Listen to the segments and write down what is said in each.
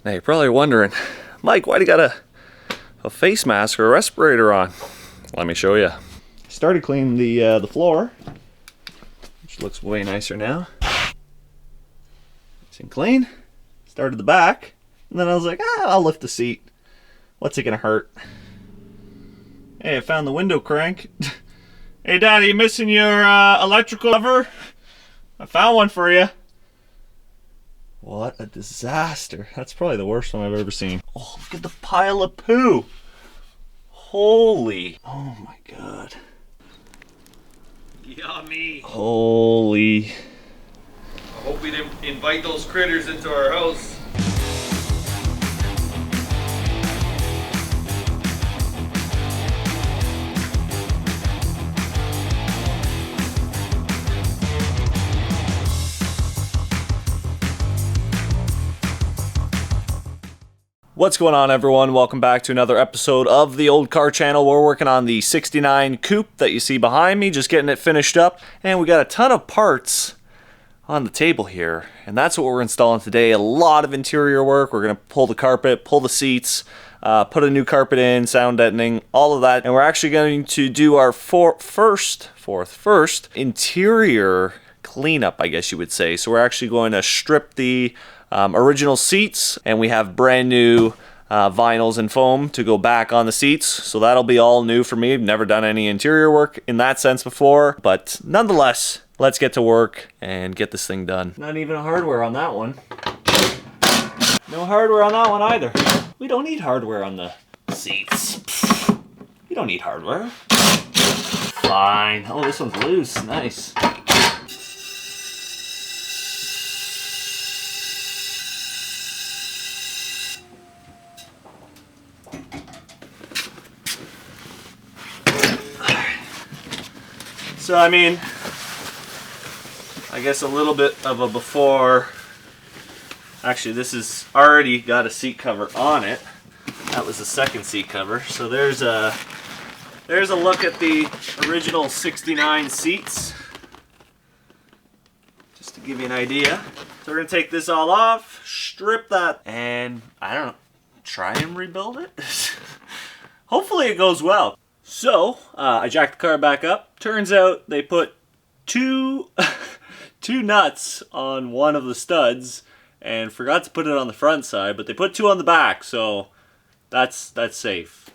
Now you're probably wondering, Mike, why do you got a face mask or a respirator on? Let me show you. Started cleaning the floor, which looks way nicer now. Nice and clean. Started the back, and then I was like, I'll lift the seat. What's it gonna hurt? Hey, I found the window crank. Hey, Daddy, you missing your electrical lever? I found one for you. What a disaster. That's probably the worst one I've ever seen. Oh, look at the pile of poo. Holy. Oh my God. Yummy. Holy. I hope we didn't invite those critters into our house. What's going on, everyone? Welcome back to another episode of the Old Car Channel. We're working on the 69 coupe that you see behind me, just getting it finished up, and we got a ton of parts on the table here, and that's what we're installing today. A lot of interior work. We're going to pull the carpet, pull the seats, put a new carpet in, sound deadening, all of that, and we're actually going to do our first interior cleanup, I guess you would say. So we're actually going to strip the original seats, and we have brand new vinyls and foam to go back on the seats, so that'll be all new for me. I've never done any interior work in that sense before, but nonetheless, let's get to work and get this thing done. Not even hardware on that one. No hardware on that one either. We don't need hardware on the seats. You don't need hardware. Fine. Oh, this one's loose. Nice. So, I mean, I guess a little bit of a before. Actually, this has already got a seat cover on it. That was the second seat cover. So there's a look at the original 69 seats, just to give you an idea. So we're gonna take this all off, strip that, and I don't know, try and rebuild it. Hopefully it goes well. So, I jacked the car back up. Turns out they put two nuts on one of the studs and forgot to put it on the front side, but they put two on the back, so that's safe.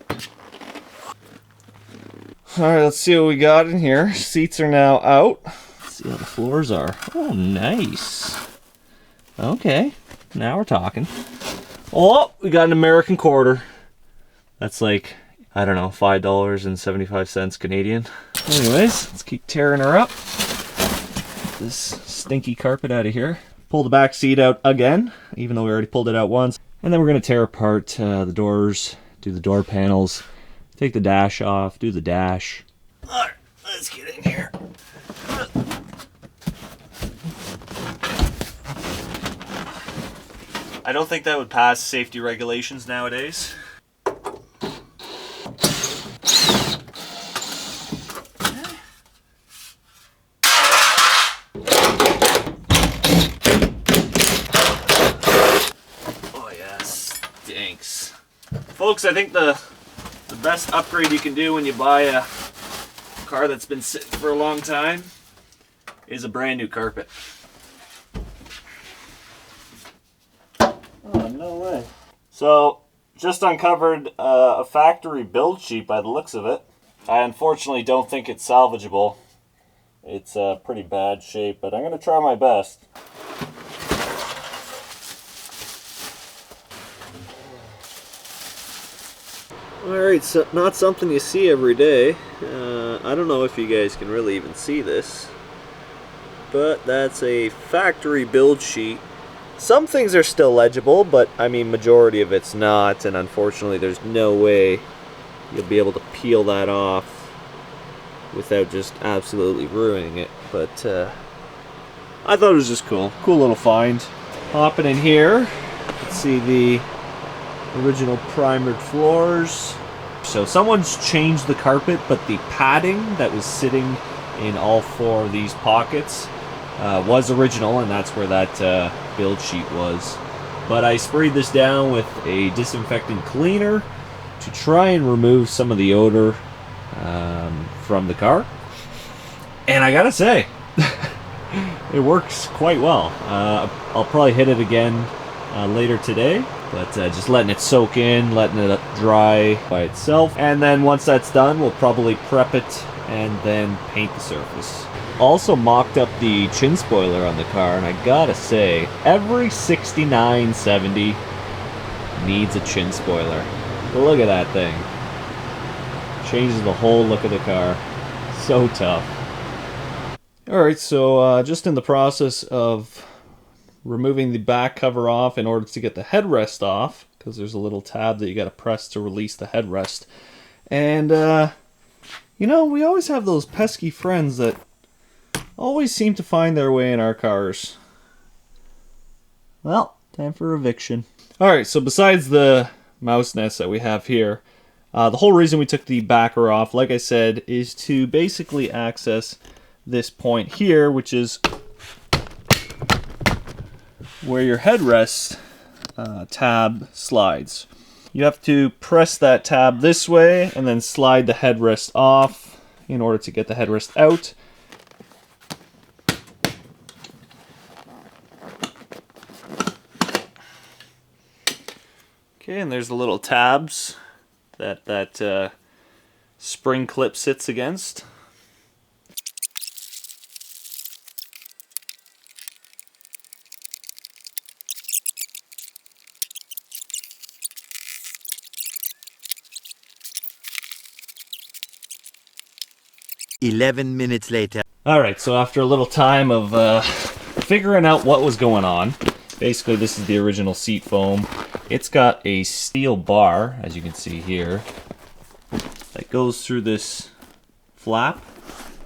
Alright, let's see what we got in here. Seats are now out. Let's see how the floors are. Oh, nice. Okay, now we're talking. Oh, we got an American quarter. That's like, I don't know, $5.75 Canadian. Anyways, let's keep tearing her up. Get this stinky carpet out of here. Pull the back seat out again, even though we already pulled it out once. And then we're going to tear apart the doors, do the door panels, take the dash off, do the dash. Alright, let's get in here. I don't think that would pass safety regulations nowadays. Folks, I think the best upgrade you can do when you buy a car that's been sitting for a long time is a brand new carpet. Oh, no way. So, just uncovered a factory build sheet by the looks of it. I unfortunately don't think it's salvageable. It's pretty bad shape, but I'm going to try my best. Alright, so not something you see every day. I don't know if you guys can really even see this, but that's a factory build sheet. Some things are still legible, but I mean majority of it's not, and unfortunately there's no way you'll be able to peel that off without just absolutely ruining it. But I thought it was just cool. Cool little find. Hopping in here, let's see the original primered floors. So someone's changed the carpet, but the padding that was sitting in all four of these pockets was original, and that's where that build sheet was. But I sprayed this down with a disinfectant cleaner to try and remove some of the odor from the car. And I gotta say, it works quite well. I'll probably hit it again later today, but just letting it soak in, letting it dry by itself. And then once that's done, we'll probably prep it and then paint the surface. Also mocked up the chin spoiler on the car, and I gotta say, every 69, 70 needs a chin spoiler. Look at that thing. Changes the whole look of the car. So tough. Alright, so just in the process of removing the back cover off in order to get the headrest off, because there's a little tab that you gotta press to release the headrest. And, you know, we always have those pesky friends that always seem to find their way in our cars. Well, time for eviction. Alright, so besides the mouse nest that we have here, the whole reason we took the backer off, like I said, is to basically access this point here, which is where your headrest tab slides. You have to press that tab this way and then slide the headrest off in order to get the headrest out. Okay, and there's the little tabs that spring clip sits against. "11 minutes later." Alright, so after a little time of figuring out what was going on, basically this is the original seat foam. It's got a steel bar, as you can see here, that goes through this flap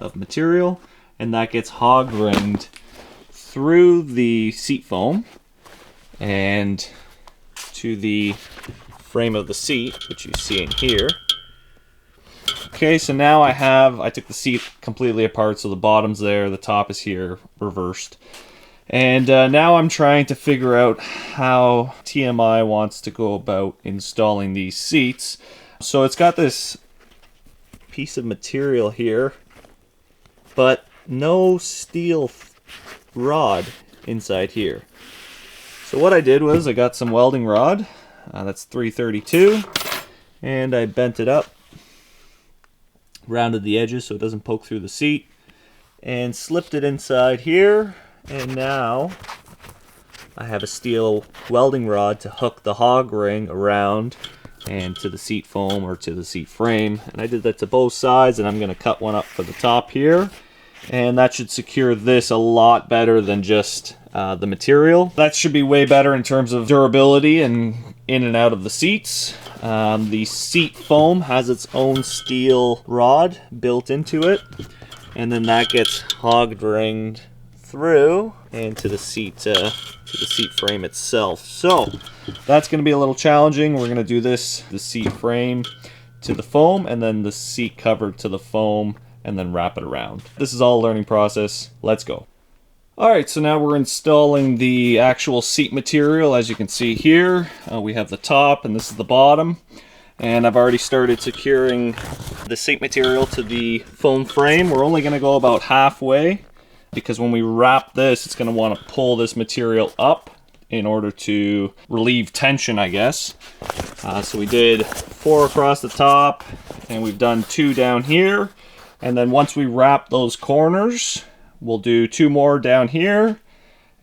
of material, and that gets hog ringed through the seat foam and to the frame of the seat, which you see in here. Okay, so now I took the seat completely apart, so the bottom's there, the top is here, reversed. And now I'm trying to figure out how TMI wants to go about installing these seats. So it's got this piece of material here, but no steel rod inside here. So what I did was I got some welding rod, that's 332, and I bent it up, rounded the edges so it doesn't poke through the seat, and slipped it inside here. And now I have a steel welding rod to hook the hog ring around and to the seat foam or to the seat frame. And I did that to both sides, and I'm going to cut one up for the top here. And that should secure this a lot better than just the material. That should be way better in terms of durability and in and out of the seats. The seat foam has its own steel rod built into it, and then that gets hog ringed through and to the seat frame itself. So that's going to be a little challenging. We're going to do the seat frame to the foam, and then the seat cover to the foam, and then wrap it around. This is all a learning process. Let's go. Alright, so now we're installing the actual seat material. As you can see here, we have the top and this is the bottom. And I've already started securing the seat material to the foam frame. We're only going to go about halfway, because when we wrap this, it's going to want to pull this material up in order to relieve tension, I guess. So we did 4 across the top, and we've done 2 down here. And then once we wrap those corners, we'll do 2 more down here,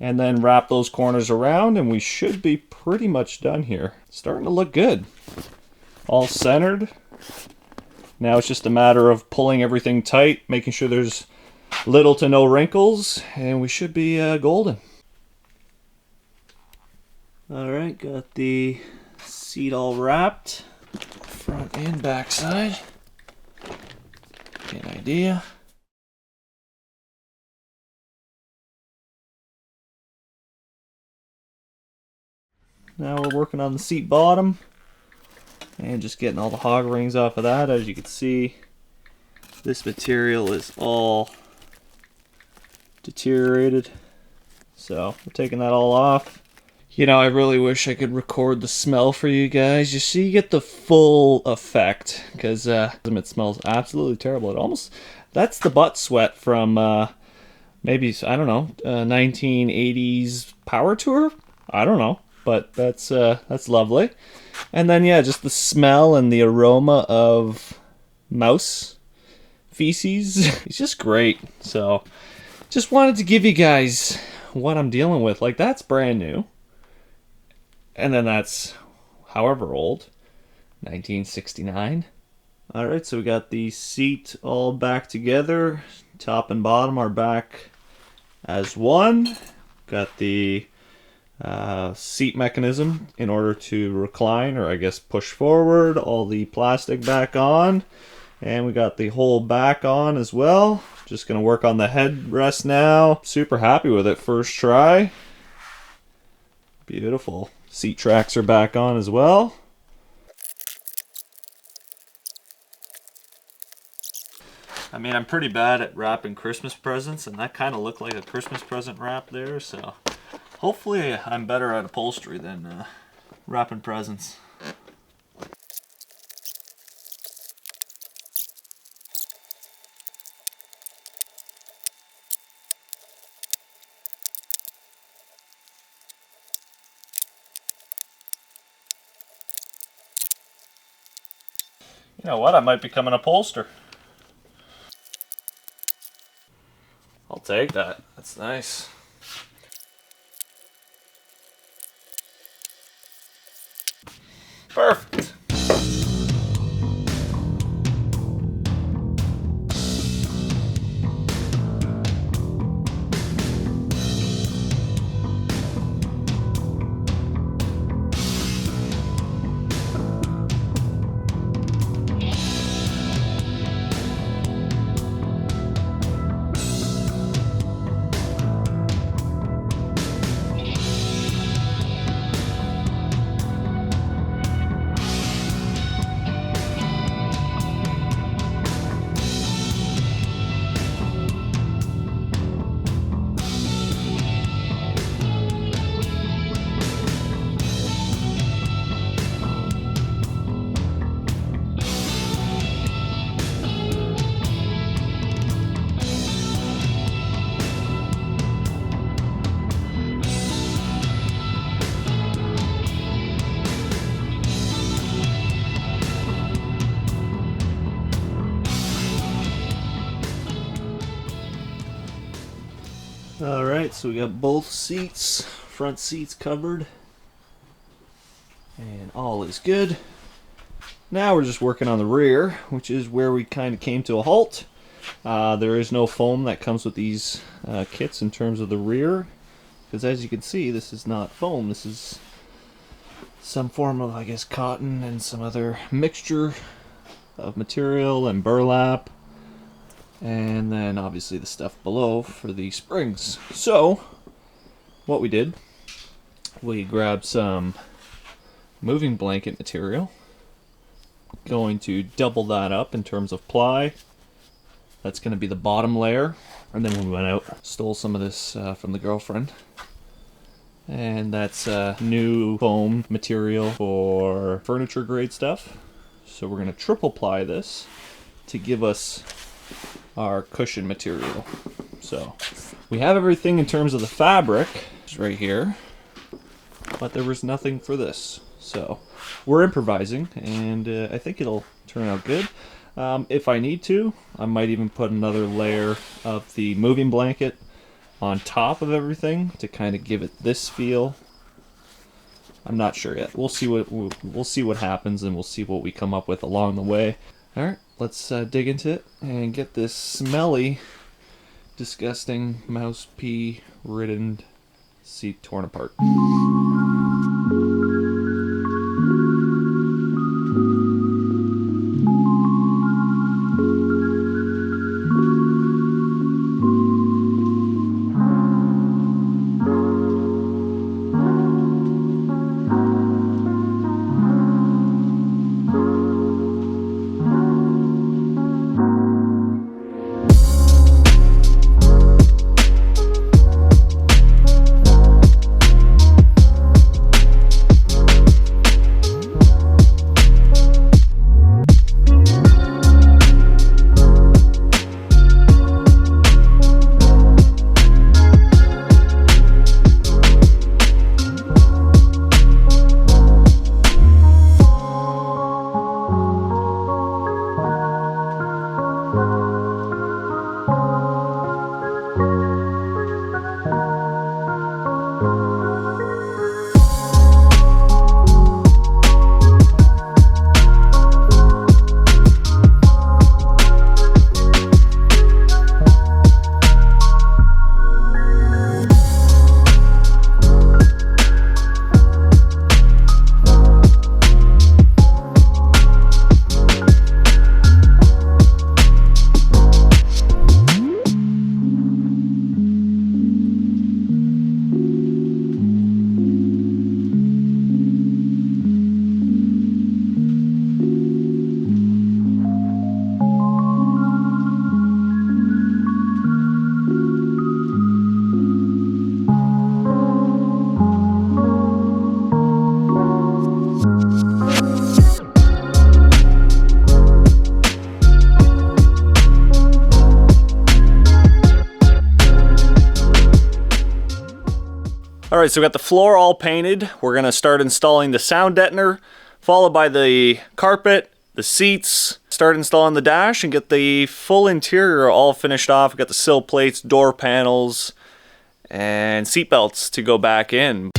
and then wrap those corners around, and we should be pretty much done here. Starting to look good. All centered. Now it's just a matter of pulling everything tight, making sure there's little to no wrinkles, and we should be golden. Alright, got the seat all wrapped, front and back side. Get an idea. Now we're working on the seat bottom and just getting all the hog rings off of that. As you can see, this material is all deteriorated, so we're taking that all off. You know, I really wish I could record the smell for you guys, just so you get the full effect, because it smells absolutely terrible. It almost, that's the butt sweat from maybe, I don't know, 1980s Power Tour? I don't know, but that's lovely. And then, yeah, just the smell and the aroma of mouse feces. It's just great. So, just wanted to give you guys what I'm dealing with. Like, that's brand new. And then that's however old, 1969. All right, so we got the seat all back together. Top and bottom are back as one. Got the seat mechanism in order to recline, or I guess push forward. All the plastic back on. And we got the whole back on as well. Just gonna work on the headrest now. Super happy with it, first try. Beautiful. Seat tracks are back on as well. I mean, I'm pretty bad at wrapping Christmas presents, and that kind of looked like a Christmas present wrap there, so hopefully I'm better at upholstery than wrapping presents. You know what? I might become an upholster. I'll take that. That's nice. Perfect. Alright, so we got both seats, front seats covered, and all is good. Now we're just working on the rear, which is where we kind of came to a halt. There is no foam that comes with these kits in terms of the rear, because as you can see, this is not foam. This is some form of, I guess, cotton and some other mixture of material and burlap. And then obviously the stuff below for the springs. So what we did, we grabbed some moving blanket material, going to double that up in terms of ply. That's going to be the bottom layer. And then when we went out, stole some of this from the girlfriend, and that's new foam material for furniture grade stuff. So we're going to triple ply this to give us our cushion material. So we have everything in terms of the fabric right here, but there was nothing for this. So we're improvising, and I think it'll turn out good. If I need to, I might even put another layer of the moving blanket on top of everything to kind of give it this feel. I'm not sure yet. We'll see what happens, and we'll see what we come up with along the way. All right, let's dig into it and get this smelly, disgusting mouse pee ridden seat torn apart. Alright, so we got the floor all painted. We're going to start installing the sound deadener, followed by the carpet, the seats, start installing the dash, and get the full interior all finished off. We got the sill plates, door panels, and seat belts to go back in.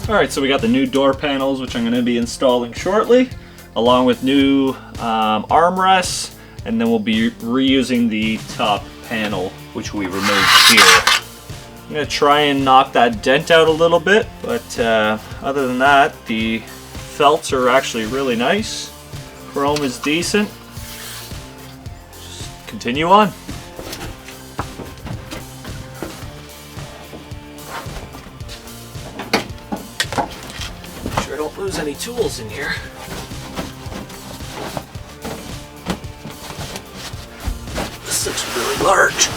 Alright, so we got the new door panels, which I'm going to be installing shortly, along with new armrests, and then we'll be reusing the top panel, which we removed here. I'm going to try and knock that dent out a little bit, but other than that, the felts are actually really nice. Chrome is decent. Just continue on. Don't lose any tools in here. This looks really large.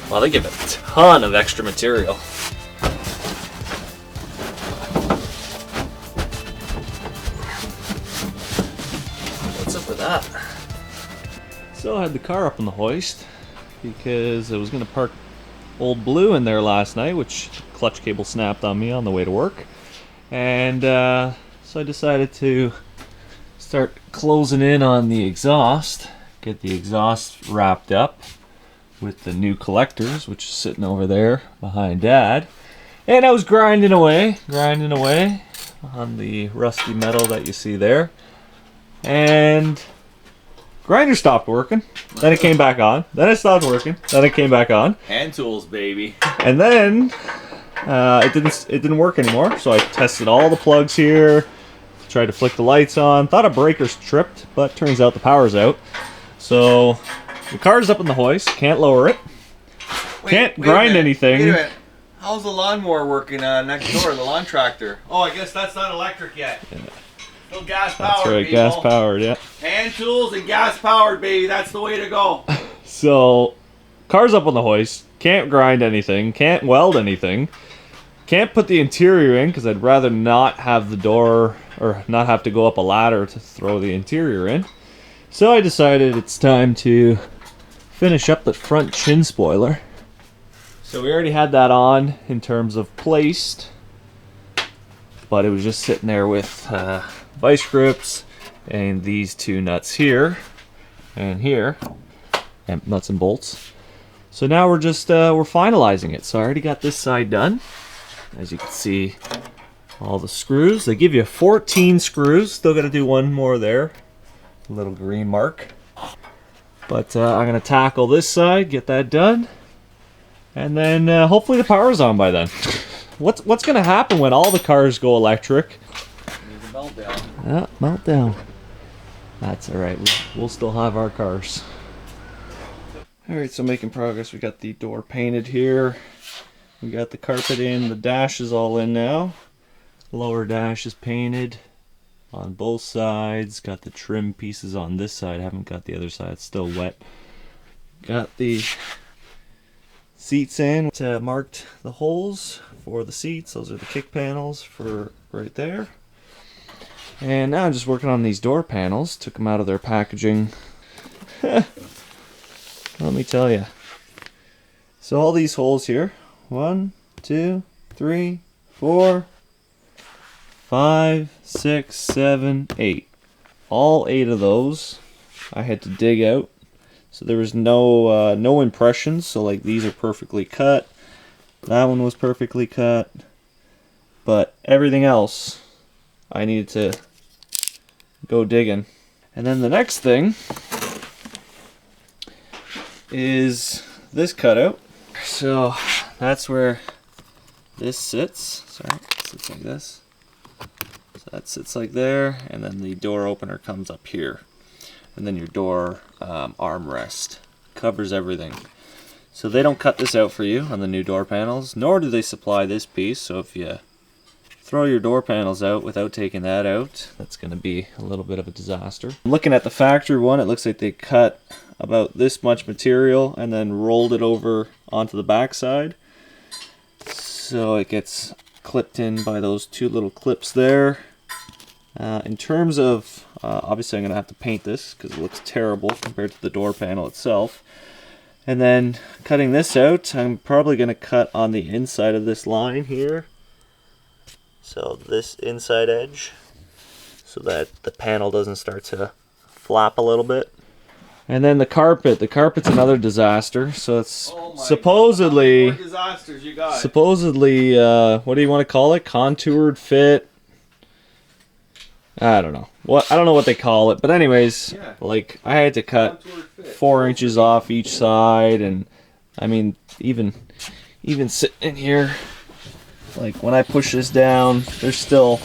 Well, they give a ton of extra material. What's up with that? So I had the car up on the hoist because I was going to park Old Blue in there last night, which clutch cable snapped on me on the way to work, and so I decided to start closing in on the exhaust, get the exhaust wrapped up with the new collectors, which is sitting over there behind Dad, and I was grinding away on the rusty metal that you see there, and grinder stopped working, then it came back on, then it stopped working, then it came back on. Hand tools, baby. And then it didn't work anymore, so I tested all the plugs here, tried to flick the lights on, thought a breaker's tripped, but turns out the power's out. So the car's up in the hoist, can't lower it, can't grind anything. Wait a minute. How's the lawnmower working next door, the lawn tractor? Oh, I guess that's not electric yet. Yeah. Still gas powered, That's right, people. gas powered, yeah. Hand tools and gas powered, baby. That's the way to go. So, car's up on the hoist, can't grind anything, can't weld anything, can't put the interior in because I'd rather not have the door, or not have to go up a ladder to throw the interior in. So I decided it's time to finish up the front chin spoiler. So we already had that on in terms of placed, but it was just sitting there with vice grips and these two nuts here and here, and nuts and bolts. So now we're just we're finalizing it. So I already got this side done. As you can see, all the screws. They give you 14 screws. Still got to do one more there. A little green mark. But I'm gonna tackle this side, get that done, and then hopefully the power's on by then. What's gonna happen when all the cars go electric? There's a meltdown. Yeah, meltdown. That's alright, we'll still have our cars. Alright, so making progress. We got the door painted here. We got the carpet in, the dash is all in now. Lower dash is painted on both sides. Got the trim pieces on this side. Haven't got the other side, it's still wet. Got the seats in. Marked the holes for the seats. Those are the kick panels for right there. And now I'm just working on these door panels. Took them out of their packaging. Let me tell you. So all these holes here. 1, 2, 3, 4, 5, 6, 7, 8. All 8 of those I had to dig out. So there was no impressions. So like these are perfectly cut. That one was perfectly cut. But everything else I needed to go digging. And then the next thing is this cutout. So that's where this sits. Sorry, it sits like this. So that sits like there, and then the door opener comes up here. And then your door armrest covers everything. So they don't cut this out for you on the new door panels, nor do they supply this piece. So if you throw your door panels out without taking that out. That's going to be a little bit of a disaster. Looking at the factory one, it looks like they cut about this much material and then rolled it over onto the backside. So it gets clipped in by those two little clips there. In terms of, obviously I'm going to have to paint this because it looks terrible compared to the door panel itself. And then cutting this out, I'm probably going to cut on the inside of this line here. So this inside edge, so that the panel doesn't start to flap a little bit. And then the carpet's another disaster. So it's supposedly, more disasters you got. supposedly, what do you want to call it? Contoured fit. I don't know. I don't know what they call it, but anyways, Yeah. like I had to cut 4 inches off each side, and I mean, even sitting in here, like when I push this down, there's still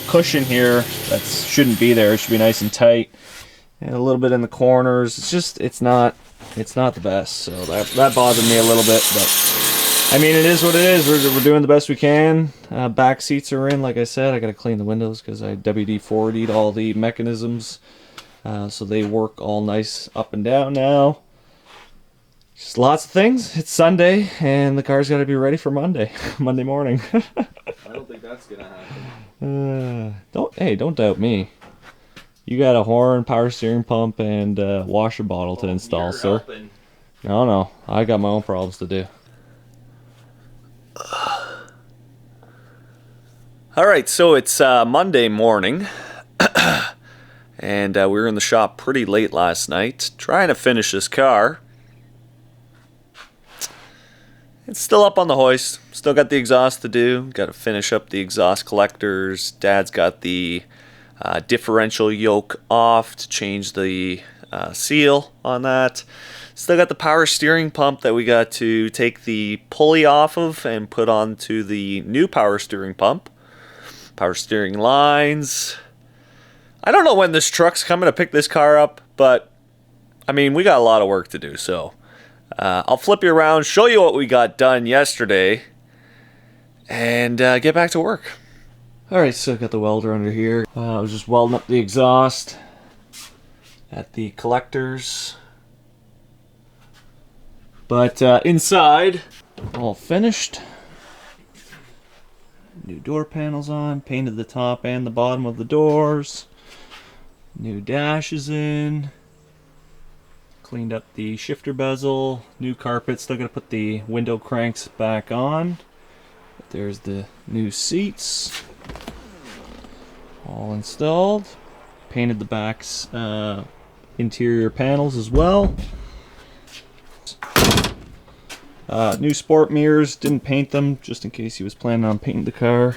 cushion here that shouldn't be there. It should be nice and tight, and a little bit in the corners. It's just it's not the best. So that bothered me a little bit, but I mean, it is what it is. We're doing the best we can. Back seats are in, like I said. I got to clean the windows because I WD-40'd all the mechanisms, so they work all nice up and down now. Just lots of things. It's Sunday, and the car's got to be ready for Monday morning. I don't think that's gonna happen. Don't doubt me. You got a horn, power steering pump, and washer bottle to install, sir. Helping. No, I got my own problems to do. Alright, so it's Monday morning, and we were in the shop pretty late last night, trying to finish this car. It's still up on the hoist, still got the exhaust to do, got to finish up the exhaust collectors. Dad's got the differential yoke off to change the seal on that. Still got the power steering pump that we got to take the pulley off of and put onto the new power steering pump. Power steering lines. I don't know when this truck's coming to pick this car up, but I mean, we got a lot of work to do, so I'll flip you around, show you what we got done yesterday, and get back to work. Alright, so got the welder under here. I was just welding up the exhaust at the collectors. But inside, all finished. New door panels on, painted the top and the bottom of the doors. New dash is in. Cleaned up the shifter bezel. New carpet, still gotta put the window cranks back on. But there's the new seats. All installed. Painted the back's interior panels as well. New sport mirrors, didn't paint them just in case he was planning on painting the car.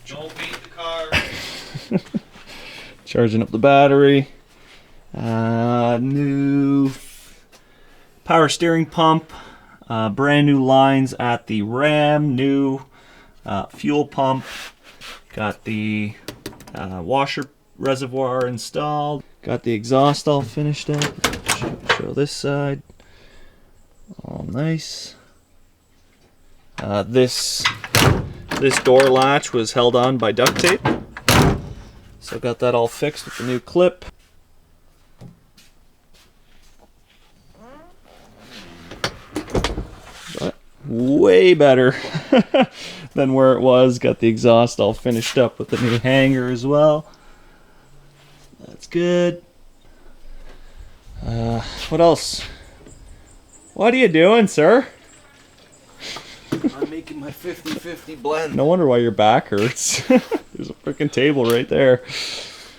Don't paint the car. Charging up the battery. New power steering pump. Brand new lines at the ram. New fuel pump. Got the washer reservoir installed. Got the exhaust all finished up. Show this side. All nice. This door latch was held on by duct tape, so got that all fixed with the new clip. But way better than where it was. Got the exhaust all finished up with the new hanger as well. That's good. What else? What are you doing, sir? I'm making my 50-50 blend. No wonder why your back hurts. There's a freaking table right there.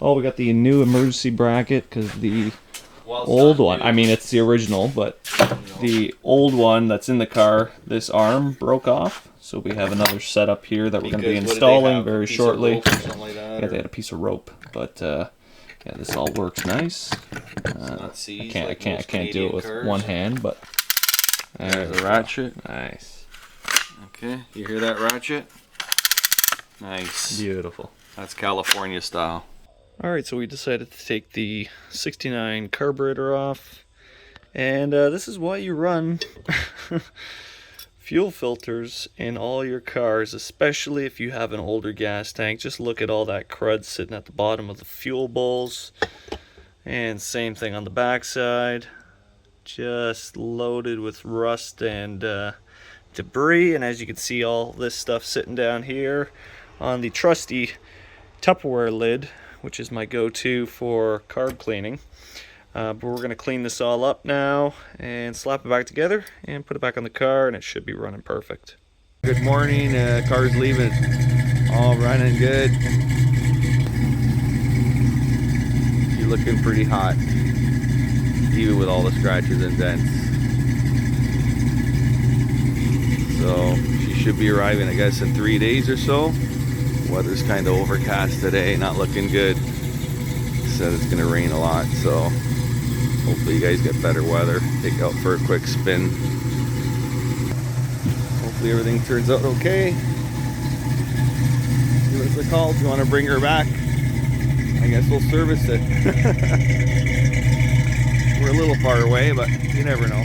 Oh, we got the new emergency bracket because the old one, I mean, it's the original, but the old one that's in the car, this arm broke off. So we have another setup here that we're going to be installing very shortly. Yeah, they had a piece of rope, but yeah, this all works nice. I can't do it with one hand, but there's a ratchet. Nice. Okay, you hear that ratchet? Nice. Beautiful. That's California style. Alright, so we decided to take the 69 carburetor off. And this is why you run Fuel filters in all your cars, especially if you have an older gas tank. Just look at all that crud sitting at the bottom of the fuel bowls. And same thing on the backside. Just loaded with rust and debris. And as you can see, all this stuff sitting down here on the trusty Tupperware lid, which is my go-to for carb cleaning. But we're going to clean this all up now and slap it back together and put it back on the car, and it should be running perfect. Good morning. Car's leaving. All running good. You're looking pretty hot, even with all the scratches and dents. So she should be arriving, I guess, in 3 days or so. Weather's kind of overcast today, not looking good. Said it's going to rain a lot, so hopefully you guys get better weather. Take out for a quick spin. Hopefully everything turns out okay. Give us a call if you want to bring her back. I guess we'll service it. We're a little far away, but you never know.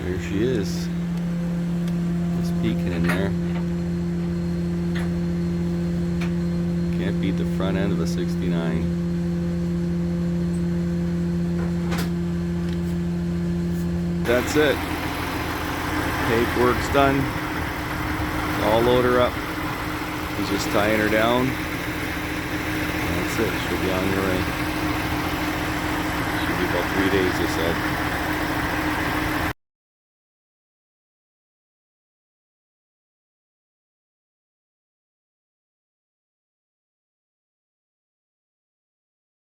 There she is. Just peeking in there. Can't beat the front end of a 69. That's it. Paperwork's done. I'll load her up. He's just tying her down. That's it. She'll be on her way. Should be about 3 days, they said.